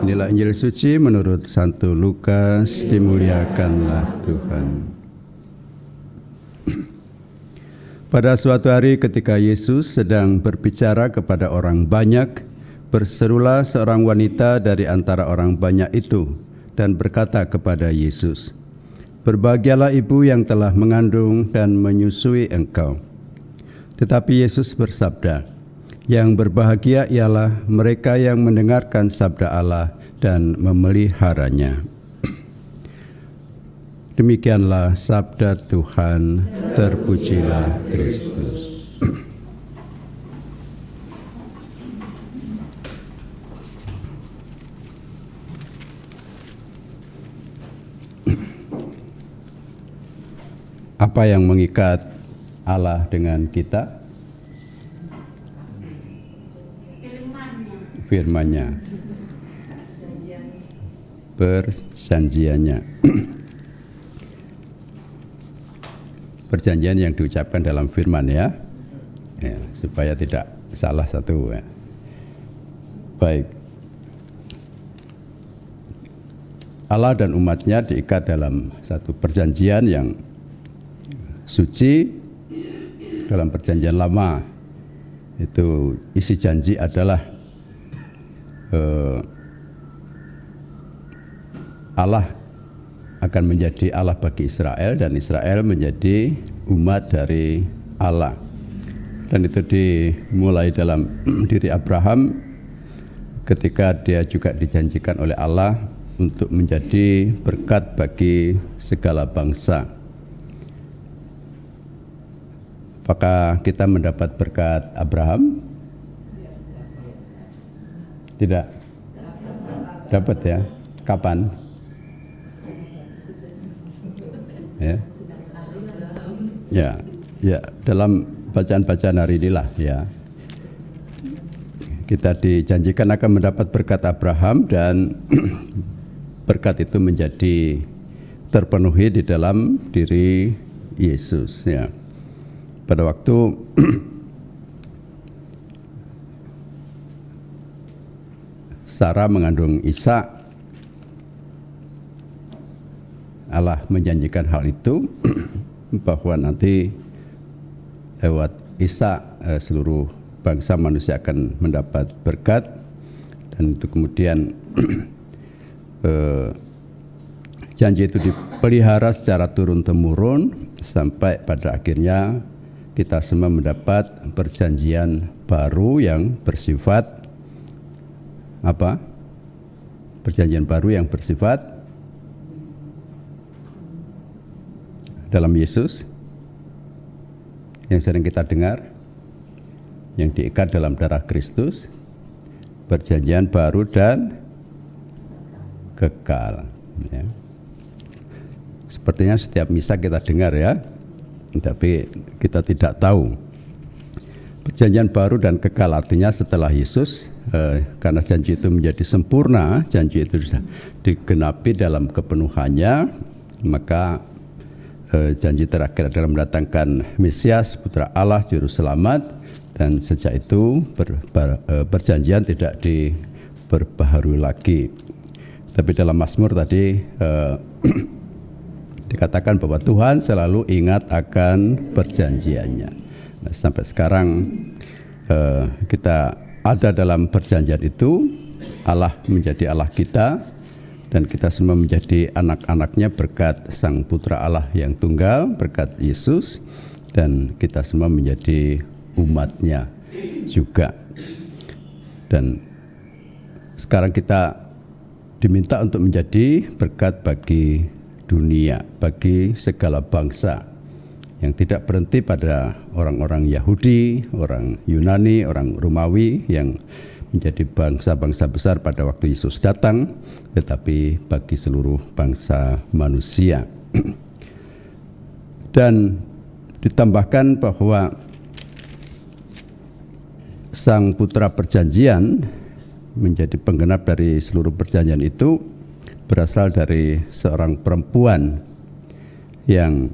Inilah Injil suci menurut Santo Lukas. Dimuliakanlah Tuhan. Pada suatu hari ketika Yesus sedang berbicara kepada orang banyak, berserulah seorang wanita dari antara orang banyak itu dan berkata kepada Yesus, "Berbahagialah ibu yang telah mengandung dan menyusui engkau." Tetapi Yesus bersabda, "Yang berbahagia ialah mereka yang mendengarkan sabda Allah dan memeliharanya." Demikianlah sabda Tuhan, terpujilah Kristus. Apa yang mengikat Allah dengan kita? Firman-Nya, perjanjiannya. Perjanjian yang diucapkan dalam firman ya, supaya tidak salah satu ya. Baik, Allah dan umatnya diikat dalam satu perjanjian yang suci. Dalam perjanjian lama itu isi janji adalah Allah akan menjadi Allah bagi Israel dan Israel menjadi umat dari Allah. Dan itu dimulai dalam diri Abraham ketika dia juga dijanjikan oleh Allah untuk menjadi berkat bagi segala bangsa. Apakah kita mendapat berkat Abraham? Tidak. Dapat ya? Kapan? Ya, dalam bacaan-bacaan hari inilah ya. Kita dijanjikan akan mendapat berkat Abraham dan berkat itu menjadi terpenuhi di dalam diri Yesus ya. Pada waktu Sarah mengandung Ishak, Allah menjanjikan hal itu bahwa nanti lewat Ishak seluruh bangsa manusia akan mendapat berkat, dan itu kemudian janji itu dipelihara secara turun-temurun sampai pada akhirnya kita semua mendapat perjanjian baru yang bersifat apa? Perjanjian baru yang bersifat dalam Yesus yang sering kita dengar, yang diikat dalam darah Kristus, perjanjian baru dan kekal ya. Sepertinya setiap misa kita dengar ya, tapi kita tidak tahu perjanjian baru dan kekal artinya setelah Yesus, karena janji itu menjadi sempurna, janji itu sudah digenapi dalam kepenuhannya, maka janji terakhir adalah mendatangkan Mesias, Putra Allah, Juru Selamat, dan sejak itu perjanjian tidak diperbaharui lagi. Tapi dalam Mazmur tadi dikatakan bahwa Tuhan selalu ingat akan perjanjiannya. Nah, sampai sekarang kita ada dalam perjanjian itu. Allah menjadi Allah kita dan kita semua menjadi anak-anaknya berkat Sang Putra Allah yang tunggal, berkat Yesus, dan kita semua menjadi umatnya juga. Dan sekarang kita diminta untuk menjadi berkat bagi dunia, bagi segala bangsa, yang tidak berhenti pada orang-orang Yahudi, orang Yunani, orang Romawi yang menjadi bangsa-bangsa besar pada waktu Yesus datang, tetapi bagi seluruh bangsa manusia. Dan ditambahkan bahwa Sang Putra Perjanjian menjadi penggenap dari seluruh perjanjian itu berasal dari seorang perempuan yang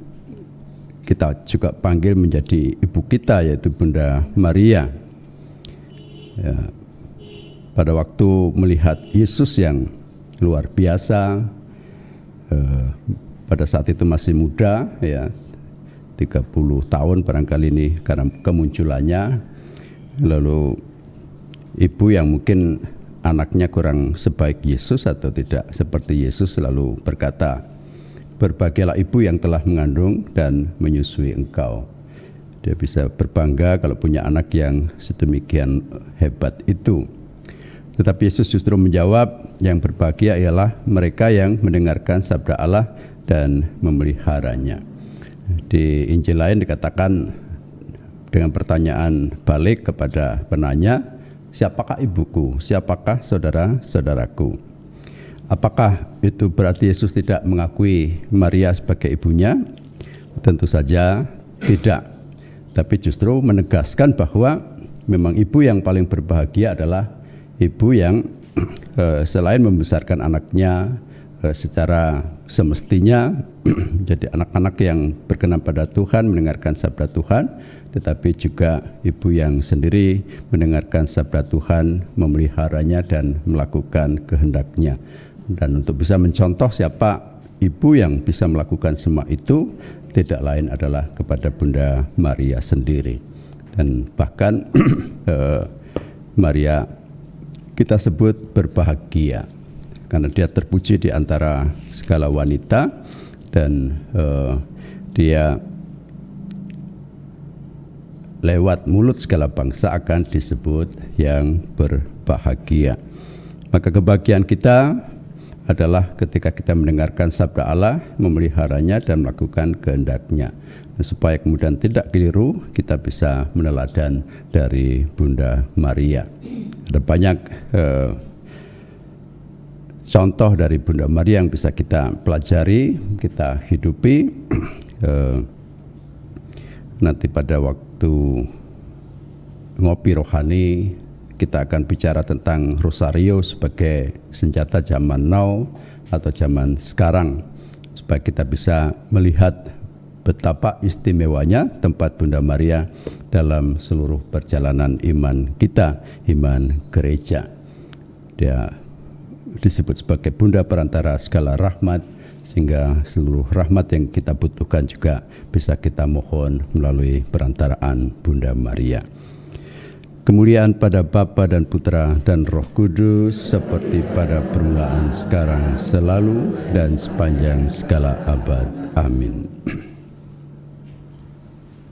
kita juga panggil menjadi ibu kita, yaitu Bunda Maria. Ya. pada waktu melihat Yesus yang luar biasa, pada saat itu masih muda, ya 30 tahun barangkali ini karena kemunculannya. Lalu ibu yang mungkin anaknya kurang sebaik Yesus atau tidak seperti Yesus lalu berkata, "Berbahagialah ibu yang telah mengandung dan menyusui engkau." Dia bisa berbangga kalau punya anak yang sedemikian hebat itu. Tetapi Yesus justru menjawab, yang berbahagia ialah mereka yang mendengarkan sabda Allah dan memeliharanya. Di Injil lain dikatakan dengan pertanyaan balik kepada penanya, siapakah ibuku, siapakah saudara-saudaraku? Apakah itu berarti Yesus tidak mengakui Maria sebagai ibunya? Tentu saja tidak. Tapi justru menegaskan bahwa memang ibu yang paling berbahagia adalah ibu yang selain membesarkan anaknya secara semestinya jadi anak-anak yang berkenan pada Tuhan, mendengarkan sabda Tuhan, tetapi juga ibu yang sendiri mendengarkan sabda Tuhan, memeliharanya dan melakukan kehendaknya. Dan untuk bisa mencontoh siapa ibu yang bisa melakukan semua itu, tidak lain adalah kepada Bunda Maria sendiri. Dan bahkan Maria kita sebut berbahagia karena dia terpuji di antara segala wanita, dan dia lewat mulut segala bangsa akan disebut yang berbahagia. Maka kebahagiaan kita adalah ketika kita mendengarkan sabda Allah, memeliharanya dan melakukan kehendaknya. Supaya kemudian tidak keliru, kita bisa meneladan dari Bunda Maria. Ada banyak contoh dari Bunda Maria yang bisa kita pelajari, kita hidupi. Nanti pada waktu ngopi rohani, kita akan bicara tentang rosario sebagai senjata zaman now atau zaman sekarang, supaya kita bisa melihat betapa istimewanya tempat Bunda Maria dalam seluruh perjalanan iman kita, iman gereja. Dia disebut sebagai Bunda perantara segala rahmat, sehingga seluruh rahmat yang kita butuhkan juga bisa kita mohon melalui perantaraan Bunda Maria. Kemuliaan pada Bapa dan Putra dan Roh Kudus, seperti pada permulaan, sekarang, selalu, dan sepanjang segala abad. Amin.